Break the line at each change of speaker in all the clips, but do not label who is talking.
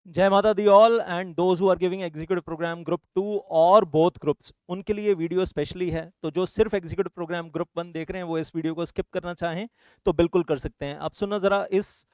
जय Mata Di all and those who are giving executive program group 2 और both groups, उनके लिए वीडियो स्पेशली है। तो जो सिर्फ एग्जीक्यूटिव प्रोग्राम ग्रुप 1 देख रहे हैं वो इस वीडियो को स्किप करना चाहें तो बिल्कुल कर सकते हैं। अब सुनना जरा, इस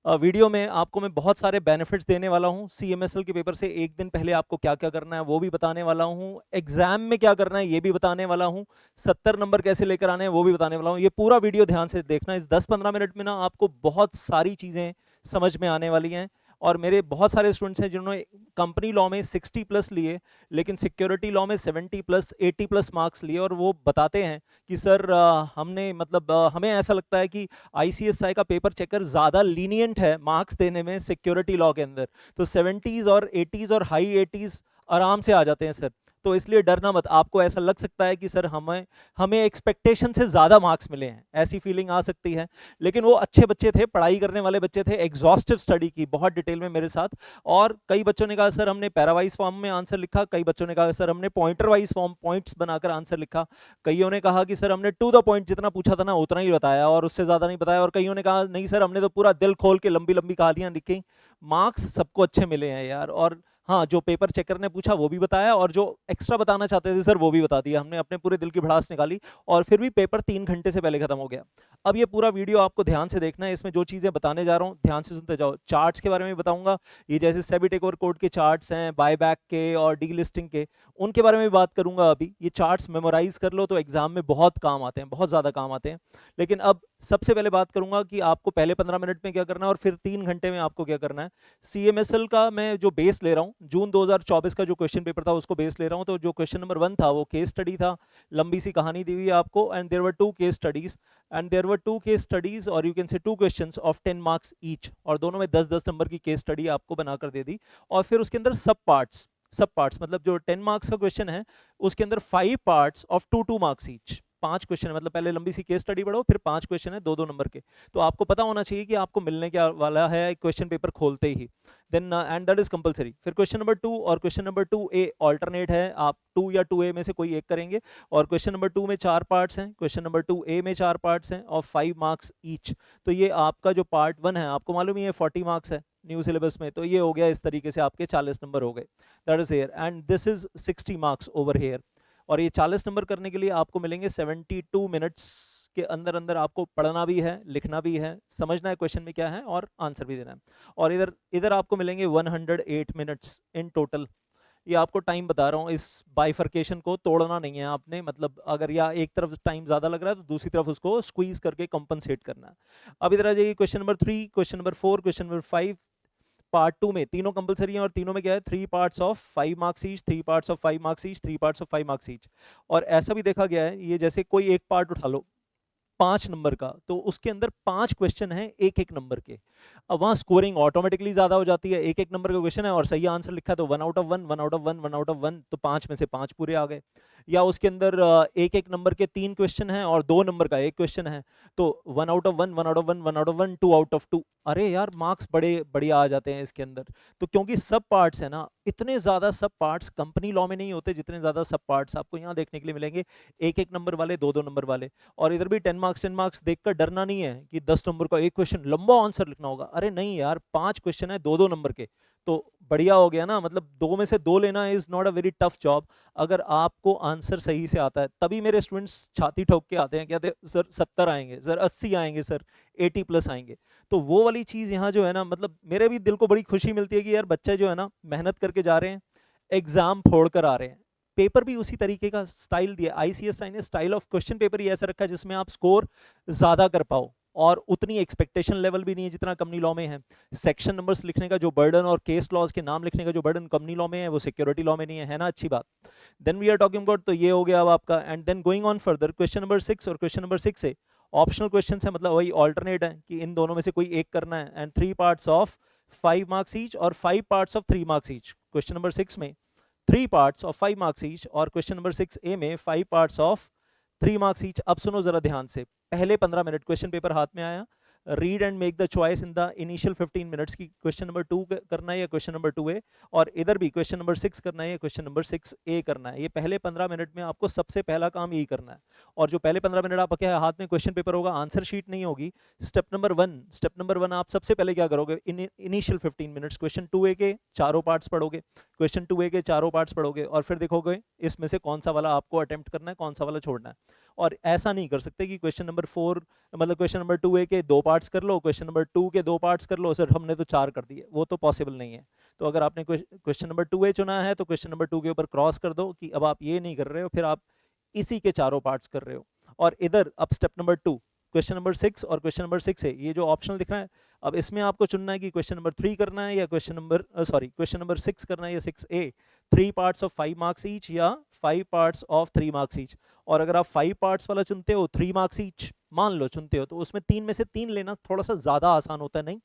वीडियो में आपको मैं बहुत सारे बेनिफिट्स देने वाला हूं। सीएमएसएल के पेपर से एक दिन पहले आपको क्या क्या करना है वो भी बताने वाला हूं, एग्जाम में क्या करना है ये भी बताने वाला हूं, 70 नंबर कैसे लेकर आने हैं वो भी बताने वाला हूं। ये पूरा वीडियो ध्यान से देखना। इस 10-15 मिनट में ना आपको बहुत सारी चीजें समझ में आने वाली हैं। और मेरे बहुत सारे स्टूडेंट्स हैं जिन्होंने कंपनी लॉ में 60 प्लस लिए, लेकिन सिक्योरिटी लॉ में 70 प्लस 80 प्लस मार्क्स लिए, और वो बताते हैं कि सर हमने मतलब हमें ऐसा लगता है कि आईसीएसआई का पेपर चेकर ज़्यादा लीनियंट है मार्क्स देने में सिक्योरिटी लॉ के अंदर। तो 70s और 80s और हाई 80s आराम से आ जाते हैं सर। तो इसलिए डरना मत। आपको ऐसा लग सकता है कि सर हमें हमें एक्सपेक्टेशन से ज़्यादा मार्क्स मिले हैं, ऐसी फीलिंग आ सकती है। लेकिन वो अच्छे बच्चे थे, पढ़ाई करने वाले बच्चे थे, एग्जॉस्टिव स्टडी की बहुत डिटेल में मेरे साथ। और कई बच्चों ने कहा सर हमने पैरावाइज फॉर्म में आंसर लिखा, कई बच्चों ने कहा सर हमने पॉइंटर वाइज फॉर्म पॉइंट्स बनाकर आंसर लिखा, कईयों ने कहा कि सर हमने टू द पॉइंट जितना पूछा था ना उतना ही बताया और उससे ज़्यादा नहीं बताया, और कईयों ने कहा नहीं सर हमने तो पूरा दिल खोल के लंबी लंबी कहानियां लिखी। मार्क्स सबको अच्छे मिले हैं यार। और हाँ, जो पेपर चेकर ने पूछा वो भी बताया, और जो एक्स्ट्रा बताना चाहते थे सर वो भी बता दिया। हमने अपने पूरे दिल की भड़ास निकाली, और फिर भी पेपर 3 घंटे से पहले खत्म हो गया। अब ये पूरा वीडियो आपको ध्यान से देखना है। इसमें जो चीज़ें बताने जा रहा हूँ ध्यान से सुनते जाओ। चार्ट्स के बारे में बताऊंगा, ये जैसे सेबी टेकओवर कोड के चार्ट्स हैं, बायबैक के और डीलिस्टिंग के, उनके बारे में भी बात करूंगा। अभी ये चार्ट्स मेमोराइज कर लो तो एग्जाम में बहुत काम आते हैं, बहुत ज़्यादा काम आते हैं। लेकिन अब सबसे पहले बात करूंगा कि आपको पहले 15 मिनट में क्या करना है और फिर 3 घंटे में आपको क्या करना है। सीएमएसएल का मैं जो बेस ले रहा हूँ, जून 2024 का जो क्वेश्चन पेपर था उसको बेस ले रहा हूँ। तो जो क्वेश्चन नंबर 1 था वो केस स्टडी था, लंबी सी कहानी दी हुई है आपको, and there were two case studies, और you can say 2 questions of 10 marks each, और दोनों में 10-10 नंबर की केस स्टडी आपको बनाकर दे दी। और फिर उसके अंदर सब पार्ट्स मतलब जो 10 मार्क्स का क्वेश्चन है उसके अंदर 5 parts of 2-2 marks each. 5 question है, मतलब पहले लंबी सी केस स्टडी पढ़ो, फिर 5 क्वेश्चन है 2-2 नंबर के। तो आपको पता होना चाहिए कि आपको मिलने क्या वाला है क्वेश्चन पेपर खोलते ही। Then and that is compulsory. फिर क्वेश्चन नंबर 2 और क्वेश्चन नंबर 2A ऑल्टरनेट है, आप 2 या 2A में से कोई एक करेंगे। और क्वेश्चन नंबर 2 में 4 पार्ट्स हैं, क्वेश्चन नंबर 2A में 4 पार्ट्स हैं और 5 मार्क्स ईच। तो ये आपका जो पार्ट 1 है, आपको मालूम ही है 40 मार्क्स है न्यू सिलेबस में, तो ये हो गया इस तरीके से आपके 40 नंबर हो गए। That is here, and this is 60 marks over here. और ये 40 नंबर करने के लिए आपको मिलेंगे 72 मिनट्स के अंदर अंदर। आपको पढ़ना भी है, लिखना भी है, समझना है क्वेश्चन में क्या है और आंसर भी देना है। और इधर इधर आपको मिलेंगे 108 मिनट्स इन टोटल। ये आपको टाइम बता रहा हूँ, इस बाइफर्केशन को तोड़ना नहीं है आपने, मतलब अगर या एक तरफ टाइम ज़्यादा लग रहा है तो दूसरी तरफ उसको स्क्वीज करके कंपनसेट करना है। अब इधर आ जाइए, question number 3, question number 4, question number 5, part 2 में तीनों कंपलसरी हैं, और तीनों में क्या है 3 parts of 5 marks each, 3 parts of 5 marks each, 3 parts of 5 marks each. और ऐसा भी देखा गया है, ये जैसे कोई एक पार्ट उठा लो 5 नंबर का, तो उसके अंदर 5 क्वेश्चन हैं 1-1 नंबर के। अब वहां स्कोरिंग ऑटोमेटिकली ज्यादा हो जाती है। 1-1 नंबर का क्वेश्चन है और सही आंसर लिखा तो 1/1, 1/1, 1/1, तो 5 में से 5 पूरे आ गए। या उसके अंदर 1-1 नंबर के 3 क्वेश्चन हैं और 2 नंबर का 1 क्वेश्चन है, तो 1/1, 1/1, 1/1, 2/2। अरे यार मार्क्स बड़े बढ़िया आ जाते हैं इसके अंदर। तो क्योंकि सब पार्ट्स है ना, इतने ज्यादा सब पार्ट्स कंपनी लॉ में नहीं होते जितने ज्यादा सब पार्ट्स आपको यहाँ देखने के लिए मिलेंगे, 1-1 नंबर वाले, 2-2 नंबर वाले। और इधर भी 10 मार्क्स देखकर डरना नहीं है कि 10 नंबर का एक क्वेश्चन लंबा आंसर लिखना होगा। अरे नहीं यार, 5 क्वेश्चन है 2-2 नंबर के, तो बढ़िया हो गया ना। मतलब 2 में से 2 लेना is not a very tough job अगर आपको आंसर सही से आता है। तभी मेरे स्टूडेंट्स छाती ठोक के आते हैं, कहते हैं सर 70 आएंगे, सर 80 आएंगे, सर 80 प्लस आएंगे। तो वो वाली चीज यहाँ जो है ना, मतलब मेरे भी दिल को बड़ी खुशी मिलती है कि यार बच्चे जो है ना मेहनत करके जा रहे हैं, एग्जाम फोड़ कर आ रहे हैं। पेपर भी उसी तरीके का स्टाइल दिया आईसीएसआई ने, स्टाइल ऑफ क्वेश्चन पेपर ही ऐसा रखा है जिसमें आप स्कोर ज्यादा कर पाओ, और उतनी एक्सपेक्टेशन लेवल भी नहीं है जितना कंपनी लॉ में है। सेक्शन नंबर्स लिखने का जो बर्डन और केस लॉज के नाम लिखने का जो बर्डन कंपनी लॉ में है वो सिक्योरिटी लॉ में नहीं है ना। अच्छी बात। Then we are talking about, तो ये हो गया अब आपका। And then going on further, question number 6 और क्वेश्चन नंबर 6 से ऑप्शनल क्वेश्चन है, मतलब वही ऑल्टरनेट है कि इन दोनों में से कोई एक करना है। And 3 parts of 5 marks each और 5 parts of 3 marks each. Question number 6 में 3 पार्ट्स ऑफ 5 मार्क्स ईच, और क्वेश्चन नंबर 6A में 5 पार्ट्स ऑफ 3 मार्क्स ईच। अब सुनो जरा ध्यान से, पहले 15 मिनट क्वेश्चन पेपर हाथ में आया, read and make the choice in the initial 15 minutes की क्वेश्चन नंबर 2 करना है या क्वेश्चन नंबर 2A, और इधर भी क्वेश्चन नंबर 6 करना है या क्वेश्चन नंबर 6A करना है। ये पहले 15 मिनट में आपको सबसे पहला काम यही करना है। और जो पहले 15 मिनट आपके हाथ में क्वेश्चन पेपर होगा, आंसर शीट नहीं होगी। स्टेप नंबर वन आप सबसे पहले क्या करोगे, इनिशियल 15 मिनट्स क्वेश्चन 2A के चारों पार्ट्स पढ़ोगे, क्वेश्चन 2A के चारों पार्ट्स पढ़ोगे और फिर देखोगे इसमें से कौन सा वाला आपको अटेम्प्ट करना है, कौन सा वाला छोड़ना है। और ऐसा नहीं कर सकते कि क्वेश्चन नंबर 4 मतलब क्वेश्चन नंबर 2A के 2 पार्ट्स कर लो, क्वेश्चन नंबर 2 के 2 पार्ट्स कर लो, सर हमने तो 4 कर दिए, वो तो पॉसिबल नहीं है। तो अगर आपने क्वेश्चन नंबर 2A चुना है तो क्वेश्चन नंबर 2 के ऊपर क्रॉस कर दो कि अब आप ये नहीं कर रहे हो, फिर आप इसी के चारों पार्ट्स कर रहे हो। और इधर अब स्टेप नंबर 2 क्वेश्चन नंबर 6 और क्वेश्चन नंबर 6 है, ये जो ऑप्शनल दिख रहा है, अब इसमें आपको चुनना है कि क्वेश्चन नंबर 3 करना है या क्वेश्चन नंबर 6 करना है या 6A, 3 parts of 5 marks each या 5 पार्ट्स ऑफ 3 मार्क्स ईच। और अगर आप 5 पार्ट्स वाला चुनते हो, 3 मार्क्स ईच मान लो चुनते हो, तो उसमें 3 में से 3 लेना थोड़ा सा ज्यादा आसान होता है। नहीं,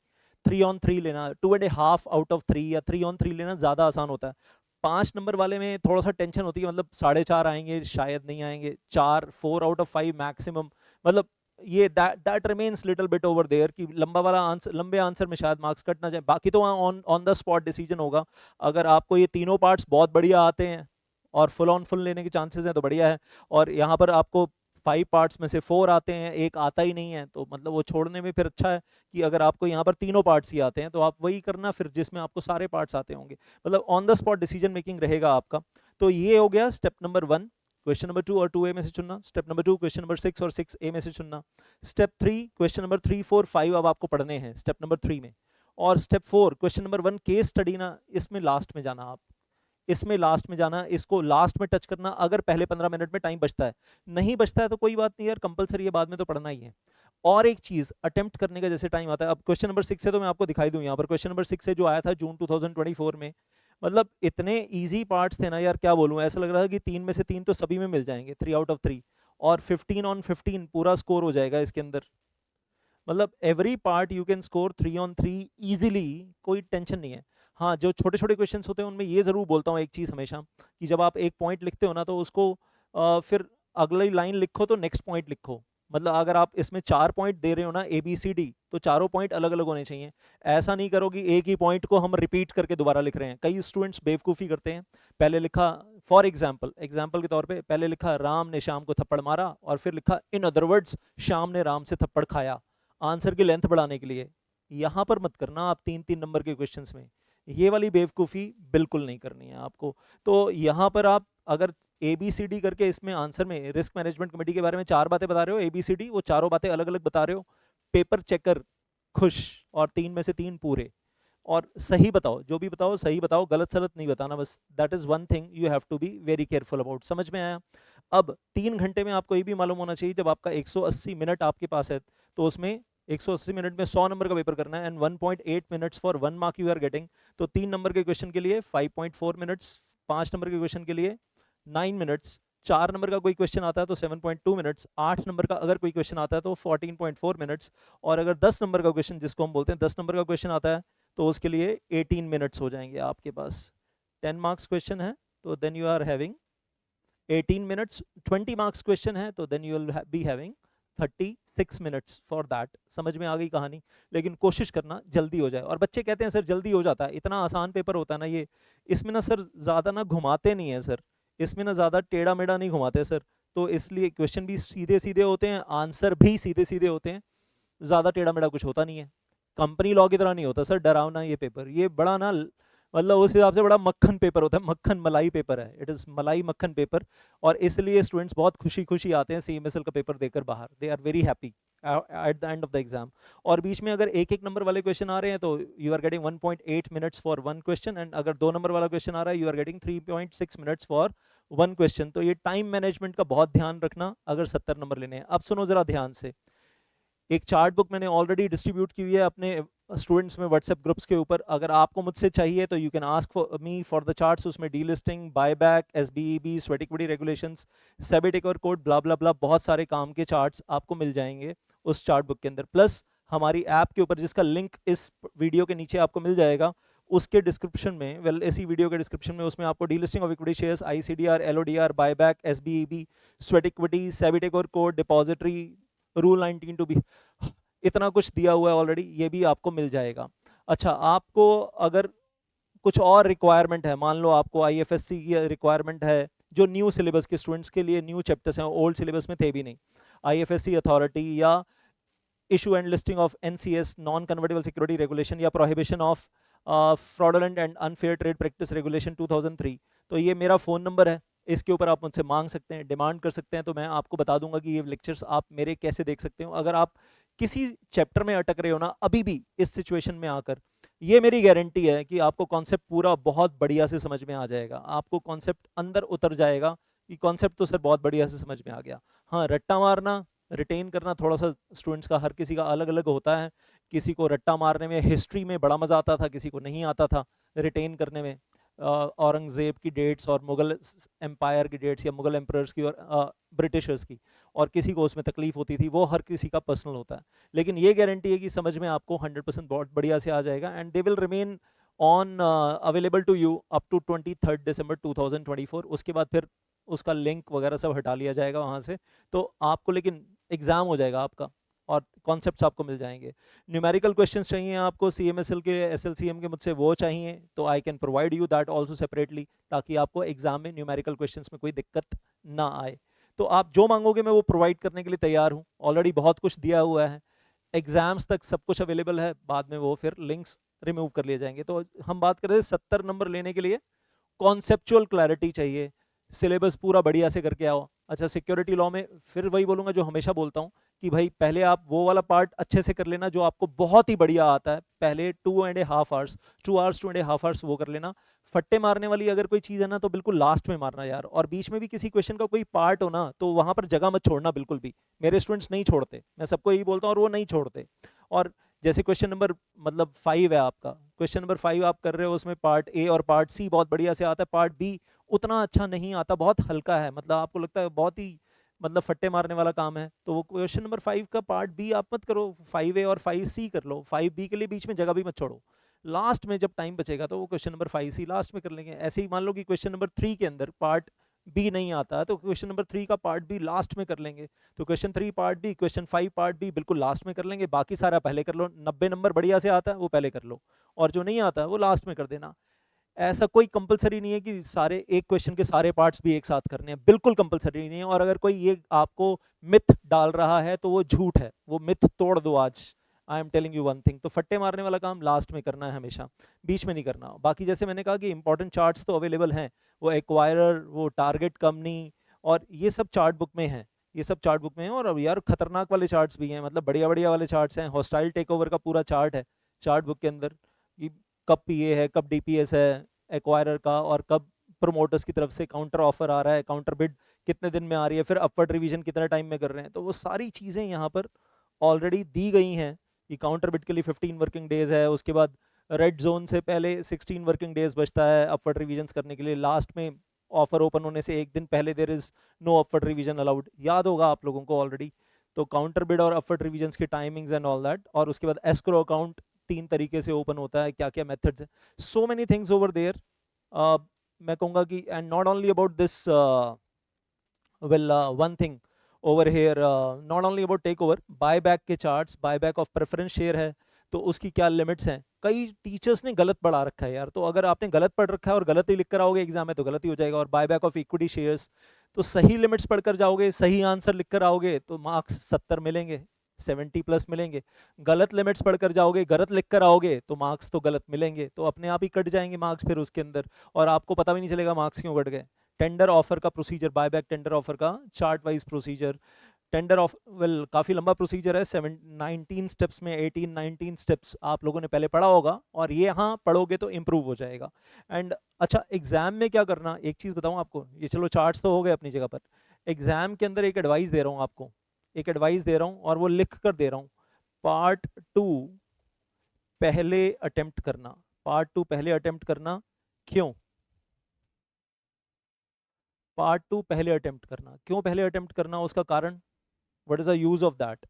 3 on 3 लेना, 2.5 आउट ऑफ 3 या 3 on 3 लेना ज्यादा आसान होता है। 5 नंबर वाले में थोड़ा सा टेंशन होती है, मतलब 4.5 आएंगे शायद नहीं आएंगे, 4 आउट ऑफ 5 मैक्सिमम, मतलब ये that remains little bit over there कि लंबा वाला आंसर, लंबे आंसर में शायद मार्क्स कट ना जाए। बाकी तो on on the spot decision होगा। अगर आपको ये तीनों पार्ट्स बहुत बढ़िया आते हैं और फुल ऑन फुल लेने के चांसेस हैं तो बढ़िया है, और यहाँ पर आपको 5 पार्ट्स में से 4 आते हैं, एक आता ही नहीं है, तो मतलब वो छोड़ने में फिर अच्छा है कि अगर आपको यहाँ पर तीनों पार्ट्स ही आते हैं तो आप वही करना फिर जिसमें आपको सारे पार्ट्स आते होंगे, मतलब on the spot decision making रहेगा आपका। तो ये हो गया स्टेप नंबर 1, क्वेश्चन नंबर 2 और 2A में से चुनना। स्टेप नंबर 2 क्वेश्चन नंबर 6 और 6A में से चुनना। स्टेप 3 क्वेश्चन नंबर 3, 4, 5 अब आपको पढ़ने हैं स्टेप नंबर 3 में। और step 4 question number 1 case study ना, इसमें लास्ट में जाना, आप इसमें लास्ट में जाना, इसको लास्ट में टच करना अगर पहले 15 मिनट में टाइम बचता है। नहीं बचता है तो कोई बात नहीं यार, कंपलसरी है, बाद में तो पढ़ना ही है। और एक चीज अटेम्प्ट करने का जैसे टाइम आता है, अब क्वेश्चन नंबर 6 है तो मैं आपको दिखाई दूं, यहाँ पर क्वेश्चन नंबर 6 है जो आया था जून 2024 में, मतलब इतने इजी पार्ट्स थे ना यार, क्या बोलूं, ऐसा लग रहा था कि 3 में से 3 तो सभी में मिल जाएंगे, 3 आउट ऑफ 3, और 15 on 15 पूरा स्कोर हो जाएगा इसके अंदर। मतलब every part you can score 3 on 3 easily, कोई टेंशन नहीं है। हाँ, जो छोटे छोटे क्वेश्चन होते हैं उनमें ये जरूर बोलता हूँ एक चीज हमेशा, कि जब आप एक पॉइंट लिखते हो ना तो उसको फिर अगली लाइन लिखो तो नेक्स्ट पॉइंट लिखो। मतलब अगर आप इसमें 4 पॉइंट दे रहे हो ना ABCD, तो चारों पॉइंट अलग अलग होने चाहिए। ऐसा नहीं करो कि एक ही पॉइंट को हम रिपीट करके दोबारा लिख रहे हैं। कई स्टूडेंट्स बेवकूफ़ी करते हैं, पहले लिखा, फॉर एग्जाम्पल के तौर पे पहले लिखा राम ने श्याम को थप्पड़ मारा, और फिर लिखा इन अदर वर्ड्स श्याम ने राम से थप्पड़ खाया, आंसर की लेंथ बढ़ाने के लिए। यहाँ पर मत करना आप 3-3 नंबर के क्वेश्चंस में, ये वाली बेवकूफ़ी बिल्कुल नहीं करनी है आपको। तो यहाँ पर आप अगर ABCD करके इसमें आंसर में रिस्क मैनेजमेंट कमेटी के बारे में 4 बातें बता रहे हो, ABCD, वो चारों बातें अलग अलग बता रहे हो, पेपर चेकर खुश, और 3 में से 3 पूरे, और सही बताओ, जो भी बताओ सही बताओ, गलत सलत नहीं बताना, बस that is one thing you have to be very careful about. समझ में आया? अब 3 घंटे में आपको ये भी मालूम होना चाहिए, जब आपका 180 मिनट आपके पास है तो उसमें 180 मिनट में 100 नंबर का पेपर करना है, and 1.8 minutes for 1 mark you are getting. तो 3 नंबर के क्वेश्चन के लिए 5.4 मिनट्स, 5 नंबर के क्वेश्चन के लिए 9 मिनट्स, 4 नंबर का कोई क्वेश्चन आता है तो 7.2 मिनट्स, 8 नंबर का अगर कोई क्वेश्चन आता है तो 14.4 मिनट्स, और अगर 10 नंबर का क्वेश्चन, जिसको हम बोलते हैं 10 नंबर का क्वेश्चन आता है, तो उसके लिए 18 मिनट्स हो जाएंगे आपके पास। 10 मार्क्स क्वेश्चन है तो then you are having 18 minutes, 20 marks question है तो then you will be having 36 minutes for that. समझ में आ गई कहानी? लेकिन कोशिश करना जल्दी हो जाए। और बच्चे कहते हैं सर जल्दी हो जाता है, इतना आसान पेपर होता है ना ये, इसमें ना सर ज़्यादा ना घुमाते नहीं है सर, इसमें ना ज़्यादा टेढ़ा मेढ़ा नहीं घुमाते सर, तो इसलिए क्वेश्चन भी सीधे सीधे होते हैं, आंसर भी सीधे सीधे होते हैं, ज़्यादा टेढ़ा मेढ़ा कुछ होता नहीं है। कंपनी लॉ की तरह नहीं होता सर डरावना ये पेपर, ये बड़ा ना मतलब उस हिसाब से बड़ा मक्खन पेपर होता है, मक्खन मलाई पेपर है, इट इज़ मलाई मक्खन पेपर। और इसलिए स्टूडेंट्स बहुत खुशी खुशी आते हैं CMSL का पेपर देकर बाहर, they are very happy at the end of the exam. और बीच में अगर एक एक नंबर वाले क्वेश्चन आ रहे हैं तो you are getting 1.8 minutes for 1 question, and अगर 2 नंबर वाला क्वेश्चन आ रहा है you are getting 3.6 minutes for 1 question. तो ये टाइम मैनेजमेंट का बहुत ध्यान रखना अगर 70 नंबर लेने हैं। अब सुनो जरा ध्यान से, एक चार्ट बुक मैंने ऑलरेडी डिस्ट्रीब्यूट की हुई है अपने स्टूडेंट्स में व्हाट्सएप ग्रुप्स के ऊपर, अगर आपको मुझसे चाहिए तो you can ask me for the charts. उसमें delisting, buyback, SBEB, sweat equity regulations, SEBI takeover code, blah blah blah, बहुत सारे काम के चार्ट्स आपको मिल जाएंगे उस चार्ट बुक के अंदर। प्लस हमारी ऐप के ऊपर जिसका लिंक इस वीडियो के नीचे आपको मिल जाएगा, उसके डिस्क्रिप्शन में, वेल इसी वीडियो के डिस्क्रिप्शन में, उसमें आपको delisting of equity shares, ICDR, LODR, buyback, SBEB, sweat equity, SEBI takeover code, depository rule 19 two B, इतना कुछ दिया हुआ है ऑलरेडी, ये भी आपको मिल जाएगा। अच्छा, आपको अगर कुछ और रिक्वायरमेंट है, मान लो आपको आईएफएससी की रिक्वायरमेंट है, जो न्यू सिलेबस के स्टूडेंट्स के लिए न्यू चैप्टर्स हैं, ओल्ड सिलेबस में थे भी नहीं, आईएफएससी अथॉरिटी या issue and listing of NCS non convertible security regulation या prohibition of fraudulent and unfair trade practice regulation 2003, तो ये मेरा फ़ोन नंबर है, इसके ऊपर आप मुझसे मांग सकते हैं, डिमांड कर सकते हैं, तो मैं आपको बता दूंगा कि ये लेक्चर्स आप मेरे कैसे देख सकते हो। अगर आप किसी चैप्टर में अटक रहे हो ना अभी भी इस सिचुएशन में आकर, ये मेरी गारंटी है कि आपको कॉन्सेप्ट पूरा बहुत बढ़िया से समझ में आ जाएगा, आपको कॉन्सेप्ट अंदर उतर जाएगा कि कॉन्सेप्ट तो सर बहुत बढ़िया से समझ में आ गया। हाँ, रट्टा मारना, रिटेन करना थोड़ा सा स्टूडेंट्स का, हर किसी का अलग अलग होता है, किसी को रट्टा मारने में हिस्ट्री में बड़ा मज़ा आता था, किसी को नहीं आता था रिटेन करने में, औरंगज़ेब की डेट्स और मुगल एम्पायर की डेट्स या मुगल एम्परर्स की और ब्रिटिशर्स की, और किसी को उसमें तकलीफ होती थी, वो हर किसी का पर्सनल होता है। लेकिन ये गारंटी है कि समझ में आपको 100% बहुत बढ़िया से आ जाएगा, and they will remain on available to you up to 23 December 2024। उसके बाद फिर उसका लिंक वगैरह सब हटा लिया जाएगा वहाँ से, तो आपको लेकिन एग्ज़ाम हो जाएगा आपका और कॉन्सेप्ट्स आपको मिल जाएंगे। न्यूमेरिकल क्वेश्चंस चाहिए आपको सीएमएसएल के, एसएलसीएम के, मुझसे वो चाहिए तो I can provide you that also separately, ताकि आपको एग्जाम में न्यूमेरिकल क्वेश्चंस में कोई दिक्कत ना आए। तो आप जो मांगोगे मैं वो प्रोवाइड करने के लिए तैयार हूँ, ऑलरेडी बहुत कुछ दिया हुआ है, एग्जाम्स तक सब कुछ अवेलेबल है, बाद में वो फिर लिंक्स रिमूव कर लिए जाएंगे। तो हम बात कर रहे थे 70 नंबर लेने के लिए कॉन्सेप्चुअल क्लैरिटी चाहिए, सिलेबस पूरा बढ़िया से करके आओ। अच्छा, सिक्योरिटी लॉ में फिर वही बोलूँगा जो हमेशा बोलता हूँ कि भाई पहले आप वो वाला पार्ट अच्छे से कर लेना जो आपको बहुत ही बढ़िया आता है, पहले 2.5 आवर्स 2.5 आवर्स वो कर लेना। फट्टे मारने वाली अगर कोई चीज़ है ना तो बिल्कुल लास्ट में मारना यार, और बीच में भी किसी क्वेश्चन का कोई पार्ट हो ना तो वहाँ पर जगह मत छोड़ना बिल्कुल भी। मेरे स्टूडेंट्स नहीं छोड़ते, मैं सबको यही बोलता हूँ, और वो नहीं छोड़ते। और जैसे क्वेश्चन नंबर मतलब 5 है आपका, क्वेश्चन नंबर 5 आप कर रहे हो, उसमें पार्ट ए और पार्ट सी बहुत बढ़िया से आता है, पार्ट बी उतना अच्छा नहीं आता, बहुत हल्का है, मतलब आपको लगता है बहुत ही मतलब फट्टे मारने वाला काम है, तो वो क्वेश्चन नंबर 5 का पार्ट बी आप मत करो, 5A और 5C कर लो, 5B के लिए बीच में जगह भी मत छोड़ो, लास्ट में जब टाइम बचेगा तो वो क्वेश्चन नंबर 5C लास्ट में कर लेंगे। ऐसे ही मान लो कि क्वेश्चन नंबर 3 के अंदर पार्ट बी नहीं आता है तो क्वेश्चन नंबर 3 का पार्ट बी लास्ट में कर लेंगे, तो question 3 part B, question 5 part B बिल्कुल लास्ट में कर लेंगे, बाकी सारा पहले कर लो। 90 नंबर बढ़िया से आता है वो पहले कर लो, और जो नहीं आता है वो लास्ट में कर देना। ऐसा कोई कंपलसरी नहीं है कि सारे एक क्वेश्चन के सारे पार्ट्स भी एक साथ करने हैं, बिल्कुल कंपलसरी नहीं है। और अगर कोई ये आपको मिथ डाल रहा है तो वो झूठ है, वो मिथ तोड़ दो आज। I am telling you one thing, तो फट्टे मारने वाला काम लास्ट में करना है हमेशा, बीच में नहीं करना। बाकी जैसे मैंने कहा कि इंपॉर्टेंट चार्ट्स तो अवेलेबल हैं, वो एक्वायरर, वो टारगेट कंपनी, और ये सब चार्ट बुक में है, ये सब चार्ट बुक में है। और अब यार खतरनाक वाले चार्ट्स भी हैं, मतलब बढ़िया बढ़िया वाले चार्ट्स हैं, हॉस्टाइल टेक ओवर का पूरा चार्ट है चार्ट बुक के अंदर, कि कब पीए है, कब डीपीएस है एक्वायरर का, और कब प्रमोटर्स की तरफ से काउंटर ऑफर आ रहा है, काउंटर बिड कितने दिन में आ रही है, फिर अपवर्ड रिवीजन कितने टाइम में कर रहे हैं, तो वो सारी चीज़ें यहाँ पर ऑलरेडी दी गई हैं कि काउंटर बिड के लिए 15 वर्किंग डेज है, उसके बाद रेड जोन से पहले 16 वर्किंग डेज बचता है अपवर्ड रिवीजन करने के लिए, लास्ट में ऑफर ओपन होने से एक दिन पहले there is no upward revision allowed, याद होगा आप लोगों को ऑलरेडी। तो काउंटर बिड और अपवर्ड रिवीजन की टाइमिंग्स एंड ऑल दैट, और उसके बाद एस्क्रो अकाउंट 3 तरीके से ओपन होता है, क्या क्या मेथड्स है, so many things over there. मैं कहूँगा कि and not only about this one thing over here, not only about takeover, buyback के charts, buyback of preference share है तो उसकी क्या लिमिट्स हैं, कई टीचर्स ने गलत पढ़ा रखा है यार, तो अगर आपने गलत पढ़ रखा है और गलत ही लिख कर आओगे एग्जाम में तो गलत ही हो जाएगा। और buy back of equity shares, तो सही लिमिट्स पढ़कर जाओगे, सही आंसर लिख कर आओगे तो मार्क्स 70 मिलेंगे, 70+ मिलेंगे। गलत लिमिट्स पढ़कर जाओगे, गलत लिख कर आओगे तो मार्क्स तो गलत मिलेंगे, तो अपने आप ही कट जाएंगे मार्क्स फिर उसके अंदर, और आपको पता भी नहीं चलेगा मार्क्स क्यों कट गए। टेंडर ऑफर का प्रोसीजर, बायबैक टेंडर ऑफर का chart wise procedure, tender of well काफ़ी लंबा प्रोसीजर है, 19 स्टेप्स में 18-19 स्टेप्स आप लोगों ने पहले पढ़ा होगा, और ये हाँ पढ़ोगे तो इम्प्रूव हो जाएगा। एंड अच्छा, एग्जाम में क्या करना, एक चीज़ बताऊँ आपको, ये चलो चार्ट्स तो हो गए अपनी जगह पर, एग्जाम के अंदर एक एडवाइस दे रहा हूँ आपको, एक एडवाइस दे रहा हूँ और वो लिख कर दे रहा हूँ, पार्ट 2 पहले अटेम्प्ट करना, पार्ट 2 पहले अटेम्प्ट करना। क्यों पार्ट 2 पहले अटेम्प्ट करना, क्यों पहले अटेम्प्ट करना, उसका कारण, what is the use of that.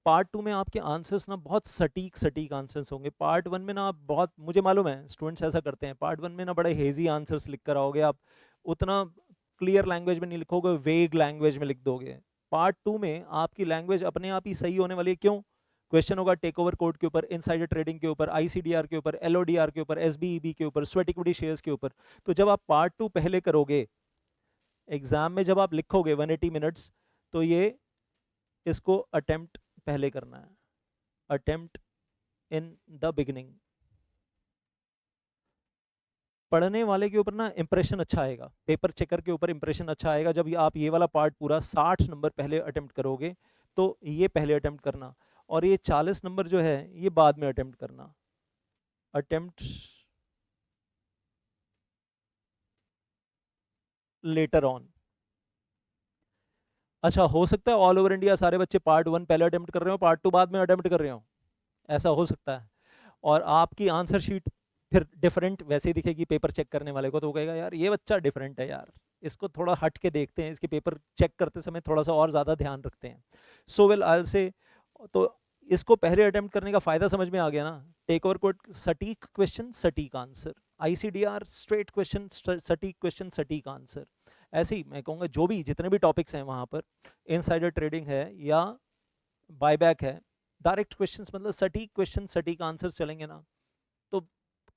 Part 2 में आपके आंसर्स ना बहुत सटीक सटीक आंसर्स होंगे, पार्ट 1 में ना आप बहुत, मुझे मालूम है स्टूडेंट्स ऐसा करते हैं, पार्ट 1 में ना बड़े हेजी आंसर्स लिख कर आओगे आप, उतना क्लियर लैंग्वेज में नहीं लिखोगे, वेग लैंग्वेज में लिख दोगे। पार्ट 2 में आपकी लैंग्वेज अपने आप ही सही होने वाली है, क्यों, क्वेश्चन होगा टेक ओवर कोड के ऊपर, इनसाइडर ट्रेडिंग के ऊपर, आईसीडीआर के ऊपर, एलओडीआर के ऊपर, एसबीईबी के ऊपर, स्वेट इक्विटी शेयर्स के ऊपर। तो जब आप पार्ट 2 पहले करोगे एग्जाम में, जब आप लिखोगे 180 मिनट्स, तो ये इसको अटेम्प्ट पहले करना है, अटेम्प्ट इन द बिगिनिंग। पढ़ने वाले के ऊपर ना इंप्रेशन अच्छा आएगा, पेपर चेकर के ऊपर इंप्रेशन अच्छा आएगा जब आप ये वाला पार्ट पूरा 60 नंबर पहले अटेम्प्ट करोगे, तो ये पहले अटेम्प्ट करना, और ये 40 नंबर जो है ये बाद में अटेम्प्ट करना। Attempt later on. अच्छा, हो सकता है ऑल ओवर इंडिया सारे बच्चे पार्ट 1 पहले अटेम्प्ट कर रहे हो, पार्ट 2 बाद में अटेम्प्ट कर रहे हो, ऐसा हो सकता है। और आपकी आंसर शीट फिर डिफरेंट वैसे ही दिखेगी पेपर चेक करने वाले को, तो वो कहेगा यार ये बच्चा डिफरेंट है यार, इसको थोड़ा हट के देखते हैं, इसके पेपर चेक करते समय थोड़ा सा और ज़्यादा ध्यान रखते हैं। So well I will say, तो इसको पहले अटेम्प्ट करने का फ़ायदा समझ में आ गया ना। टेक ओवर कोड सटीक क्वेश्चन सटीक आंसर, आईसीडीआर स्ट्रेट क्वेश्चन सटीक क्वेश्चन सटीक आंसर। ऐसे ही मैं कहूँगा जो भी जितने भी टॉपिक्स हैं वहाँ पर, इनसाइडर ट्रेडिंग है या बायबैक है, डायरेक्ट क्वेश्चंस मतलब सटीक क्वेश्चन सटीक आंसर चलेंगे ना, तो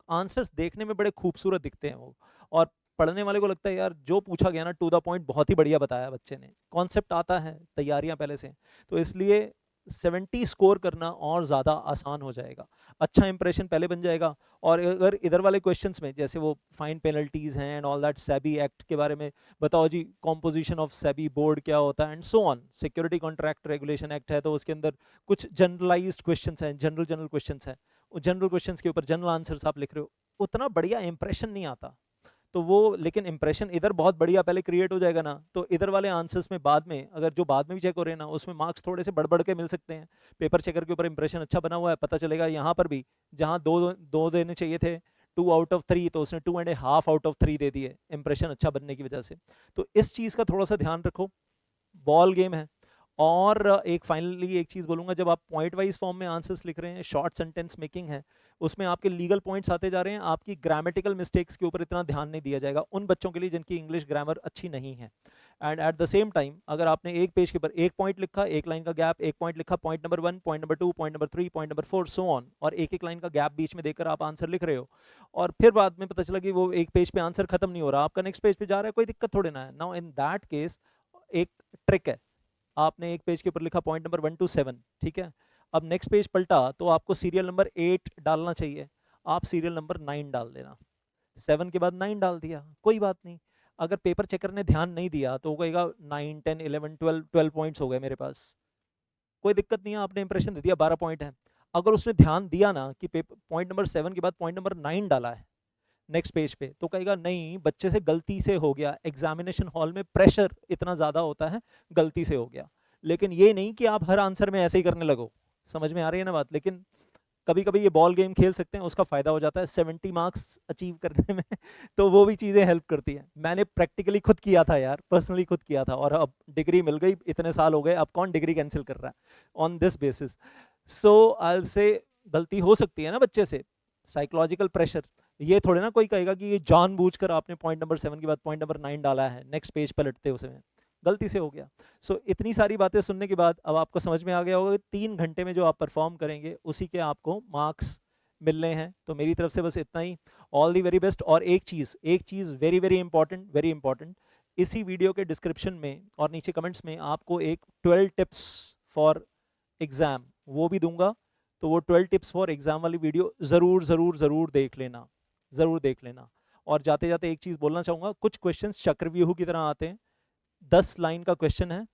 आंसर्स देखने में बड़े खूबसूरत दिखते हैं वो, और पढ़ने वाले को लगता है यार जो पूछा गया ना टू द पॉइंट बहुत ही बढ़िया बताया बच्चे ने, कॉन्सेप्ट आता है, तैयारियां पहले से। तो इसलिए 70 स्कोर करना और ज़्यादा आसान हो जाएगा, अच्छा इंप्रेशन पहले बन जाएगा। और अगर इधर वाले क्वेश्चंस में जैसे वो फाइन पेनल्टीज हैं and all that, SEBI act के बारे में बताओ जी, कॉम्पोजिशन ऑफ सेबी बोर्ड क्या होता है and so on, security contract regulation act है तो उसके अंदर कुछ जनरलाइज्ड क्वेश्चंस हैं, जनरल क्वेश्चंस हैं, जनरल क्वेश्चंस के ऊपर जनरल आंसर्स आप लिख रहे हो, उतना बढ़िया इंप्रेशन नहीं आता। तो वो लेकिन इंप्रेशन इधर बहुत बढ़िया पहले क्रिएट हो जाएगा ना, तो इधर वाले आंसर्स में बाद में अगर जो बाद में भी चेक हो रहे हैं ना, उसमें मार्क्स थोड़े से बढ़ के मिल सकते हैं। पेपर चेकर के ऊपर इंप्रेशन अच्छा बना हुआ है, पता चलेगा यहाँ पर भी जहाँ दो देने चाहिए थे 2 आउट ऑफ 3, तो उसने 2.5 आउट ऑफ 3 दे दिए इंप्रेशन अच्छा बनने की वजह से। तो इस चीज़ का थोड़ा सा ध्यान रखो, बॉल गेम है। और एक फाइनली एक चीज़ बोलूँगा, जब आप पॉइंट वाइज फॉर्म में आंसर्स लिख रहे हैं, शॉर्ट सेंटेंस मेकिंग है, उसमें आपके लीगल पॉइंट्स आते जा रहे हैं, आपकी ग्रामेटिकल मिस्टेक्स के ऊपर इतना ध्यान नहीं दिया जाएगा उन बच्चों के लिए जिनकी इंग्लिश ग्रामर अच्छी नहीं है। And at the same time अगर आपने एक पेज के ऊपर एक पॉइंट लिखा, एक लाइन का गैप, एक पॉइंट लिखा, point number 1, point number 2, point number 3, point number 4 so on, और एक एक लाइन का गैप बीच में देकर आप आंसर लिख रहे हो, और फिर बाद में पता चला कि वो एक पेज पे आंसर खत्म नहीं हो रहा, आपका नेक्स्ट पेज पे जा रहा है, कोई दिक्कत थोड़ी ना है। नाउ इन दैट केस एक ट्रिक है, आपने एक पेज के ऊपर लिखा पॉइंट नंबर 1 to 7, ठीक है, अब नेक्स्ट पेज पलटा तो आपको सीरियल नंबर 8 डालना चाहिए, आप सीरियल नंबर 9 डाल देना, 7 के बाद 9 डाल दिया, कोई बात नहीं। अगर पेपर चेकर ने ध्यान नहीं दिया तो वो कहेगा 9 10 11 12 पॉइंट्स हो गए मेरे पास, कोई दिक्कत नहीं है, आपने इंप्रेशन दे दिया 12 पॉइंट है। अगर उसने ध्यान दिया ना कि पॉइंट नंबर 7 के बाद पॉइंट नंबर 9 डाला है नेक्स्ट पेज पे, तो कहेगा नहीं बच्चे से गलती से हो गया, एग्जामिनेशन हॉल में प्रेशर इतना ज्यादा होता है, गलती से हो गया। लेकिन ये नहीं कि आप हर आंसर में ऐसे ही करने लगो, समझ में आ रही है ना बात। लेकिन कभी कभी ये बॉल गेम खेल सकते हैं, उसका फायदा हो जाता है 70 मार्क्स अचीव करने में तो वो भी चीजें हेल्प करती हैं। मैंने प्रैक्टिकली खुद किया था यार, पर्सनली खुद किया था, और अब डिग्री मिल गई, इतने साल हो गए, अब कौन डिग्री कैंसिल कर रहा है ऑन दिस बेसिस। सो आई से गलती हो सकती है ना बच्चे से, साइकोलॉजिकल प्रेशर, ये थोड़े ना कोई कहेगा कि ये जानबूझकर आपने पॉइंट नंबर 7 के बाद पॉइंट नंबर 9 डाला है नेक्स्ट पेज पर लटते उस समय, गलती से हो गया। सो इतनी सारी बातें सुनने के बाद अब आपको समझ में आ गया होगा कि 3 घंटे में जो आप परफॉर्म करेंगे उसी के आपको मार्क्स मिलने हैं। तो मेरी तरफ से बस इतना ही, ऑल दी वेरी बेस्ट। और एक चीज़ वेरी वेरी इंपॉर्टेंट, इसी वीडियो के डिस्क्रिप्शन में और नीचे कमेंट्स में आपको एक 12 टिप्स फॉर एग्जाम वो भी दूंगा, तो वो 12 टिप्स फॉर एग्जाम वाली वीडियो ज़रूर देख लेना। और जाते जाते एक चीज़ बोलना चाहूँगा, कुछ क्वेश्चंस चक्रव्यूह की तरह आते हैं, 10 लाइन का क्वेश्चन है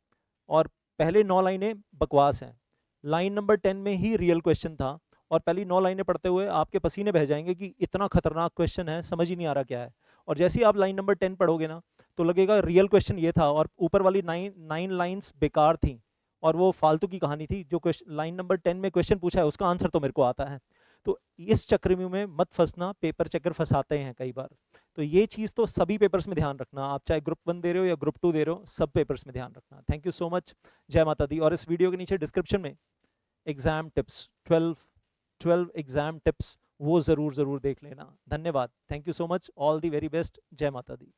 और पहले 9 लाइनें बकवास हैं, लाइन नंबर 10 में ही रियल क्वेश्चन था, और पहली 9 लाइनें पढ़ते हुए आपके पसीने बह जाएंगे कि इतना खतरनाक क्वेश्चन है, समझ ही नहीं आ रहा क्या है। और जैसे ही आप लाइन नंबर 10 पढ़ोगे ना, तो लगेगा रियल क्वेश्चन ये था, और ऊपर वाली 9 लाइन्स बेकार थी और वो फालतू की कहानी थी। जो क्वेश्चन लाइन नंबर 10 में क्वेश्चन पूछा है उसका आंसर तो मेरे को आता है। तो इस चक्रव्यूह में मत फंसना, पेपर चेकर फंसाते हैं कई बार। तो ये चीज़ तो सभी पेपर्स में ध्यान रखना, आप चाहे ग्रुप 1 दे रहे हो या ग्रुप 2 दे रहे हो, सब पेपर्स में ध्यान रखना। थैंक यू सो मच, जय माता दी। और इस वीडियो के नीचे डिस्क्रिप्शन में एग्जाम टिप्स 12 एग्जाम टिप्स वो ज़रूर देख लेना। धन्यवाद, thank you so much, all the very best, जय माता दी।